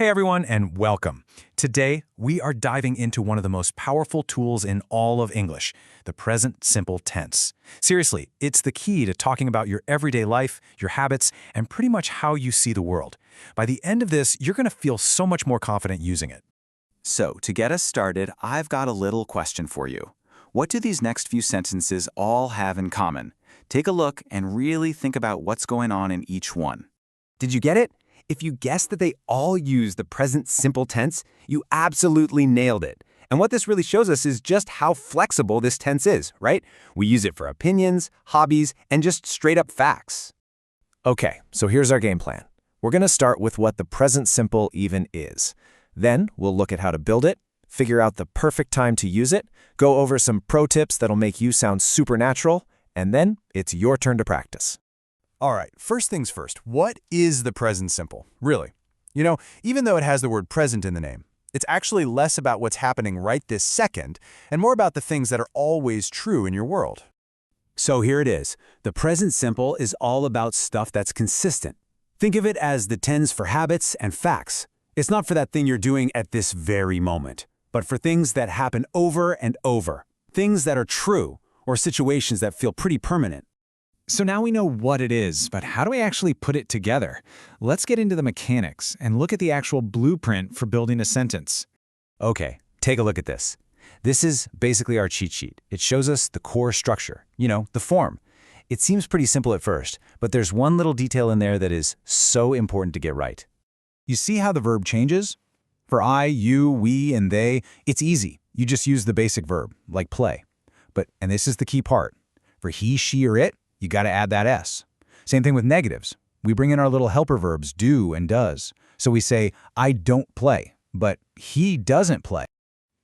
Hey everyone, and welcome. Today, we are diving into one of the most powerful tools in all of English, the present simple tense. Seriously, it's the key to talking about your everyday life, your habits, and pretty much how you see the world. By the end of this, you're going to feel so much more confident using it. So, to get us started, I've got a little question for you. What do these next few sentences all have in common? Take a look and really think about what's going on in each one. Did you get it? If you guessed that they all use the present simple tense, you absolutely nailed it. And what this really shows us is just how flexible this tense is, right? We use it for opinions, hobbies, and just straight-up facts. Okay, so here's our game plan. We're going to start with what the present simple even is. Then we'll look at how to build it, figure out the perfect time to use it, go over some pro tips that'll make you sound supernatural, and then it's your turn to practice. All right, first things first, what is the present simple, really? You know, even though it has the word present in the name, it's actually less about what's happening right this second and more about the things that are always true in your world. So here it is. The present simple is all about stuff that's consistent. Think of it as the tense for habits and facts. It's not for that thing you're doing at this very moment, but for things that happen over and over, things that are true, or situations that feel pretty permanent. So now we know what it is, but how do we actually put it together? Let's get into the mechanics and look at the actual blueprint for building a sentence. Okay, take a look at this. This is basically our cheat sheet. It shows us the core structure, the form. It seems pretty simple at first, but there's one little detail in there that is so important to get right. You see how the verb changes? For I, you, we, and they, it's easy. You just use the basic verb, like play. And this is the key part. For he, she, or it, you got to add that S. Same thing with negatives. We bring in our little helper verbs, do and does. So we say, I don't play, but he doesn't play.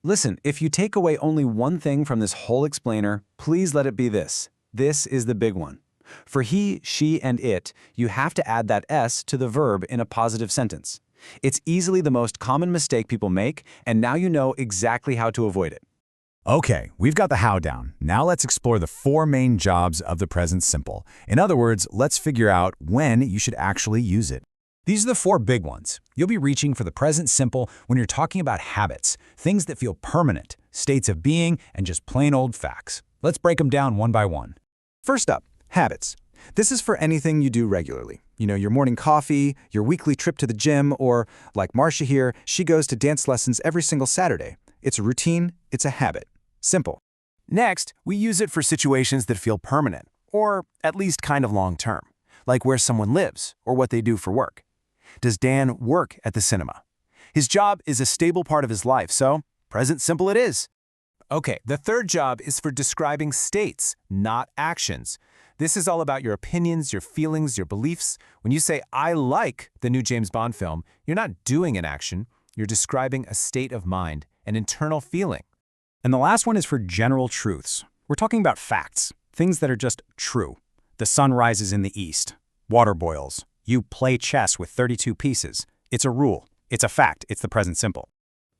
Listen, if you take away only one thing from this whole explainer, please let it be this. This is the big one. For he, she, and it, you have to add that S to the verb in a positive sentence. It's easily the most common mistake people make, and now you know exactly how to avoid it. Okay, we've got the how down. Now let's explore the four main jobs of the present simple. In other words, let's figure out when you should actually use it. These are the four big ones. You'll be reaching for the present simple when you're talking about habits, things that feel permanent, states of being, and just plain old facts. Let's break them down one by one. First up, habits. This is for anything you do regularly. Your morning coffee, your weekly trip to the gym, or like Marcia here, she goes to dance lessons every single Saturday. It's a routine, it's a habit. Simple. Next, we use it for situations that feel permanent, or at least kind of long-term, like where someone lives or what they do for work. Does Dan work at the cinema? His job is a stable part of his life, so present simple it is. Okay, the third job is for describing states, not actions. This is all about your opinions, your feelings, your beliefs. When you say, I like the new James Bond film, you're not doing an action, you're describing a state of mind, an internal feeling. And the last one is for general truths. We're talking about facts, things that are just true. The sun rises in the east. Water boils. You play chess with 32 pieces. It's a rule. It's a fact. It's the present simple.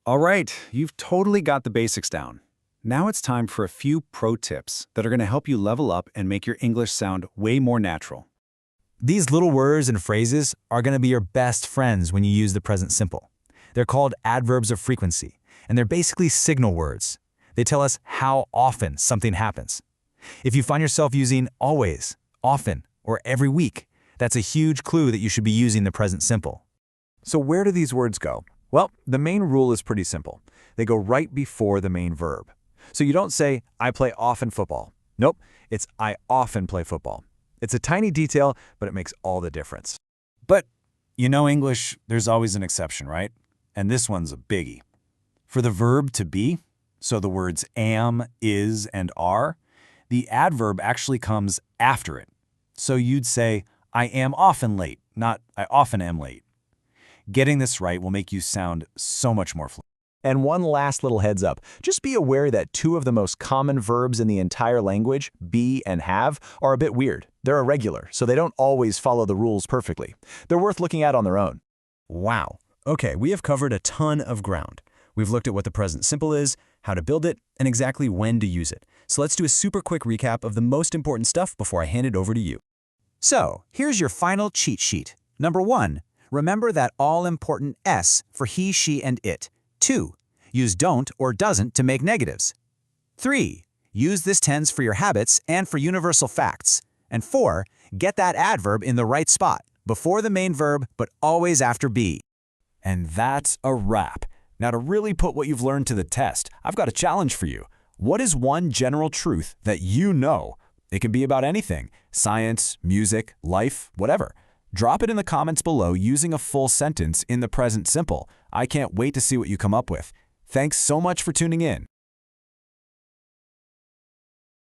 All right, you've totally got the basics down. Now it's time for a few pro tips that are going to help you level up and make your English sound way more natural. These little words and phrases are going to be your best friends when you use the present simple. They're called adverbs of frequency, and they're basically signal words. They tell us how often something happens. If you find yourself using always, often, or every week, that's a huge clue that you should be using the present simple. So where do these words go? Well, the main rule is pretty simple. They go right before the main verb. So you don't say, I play often football. Nope, it's I often play football. It's a tiny detail, but it makes all the difference. But English, there's always an exception, right? And this one's a biggie. For the verb to be, so the words am, is, and are, the adverb actually comes after it. So you'd say, I am often late, not I often am late. Getting this right will make you sound so much more fluent. And one last little heads up, just be aware that two of the most common verbs in the entire language, be and have, are a bit weird. They're irregular, so they don't always follow the rules perfectly. They're worth looking at on their own. Wow. Okay, we have covered a ton of ground. We've looked at what the present simple is, how to build it, and exactly when to use it. So let's do a super quick recap of the most important stuff before I hand it over to you. So, here's your final cheat sheet. Number 1, Remember that all-important S for he, she, and it. 2. Use don't or doesn't to make negatives. 3. Use this tense for your habits and for universal facts. And 4. Get that adverb in the right spot, before the main verb, but always after be. And that's a wrap. Now, to really put what you've learned to the test, I've got a challenge for you. What is one general truth that you know? It can be about anything: science, music, life, whatever. Drop it in the comments below using a full sentence in the present simple. I can't wait to see what you come up with. Thanks so much for tuning in.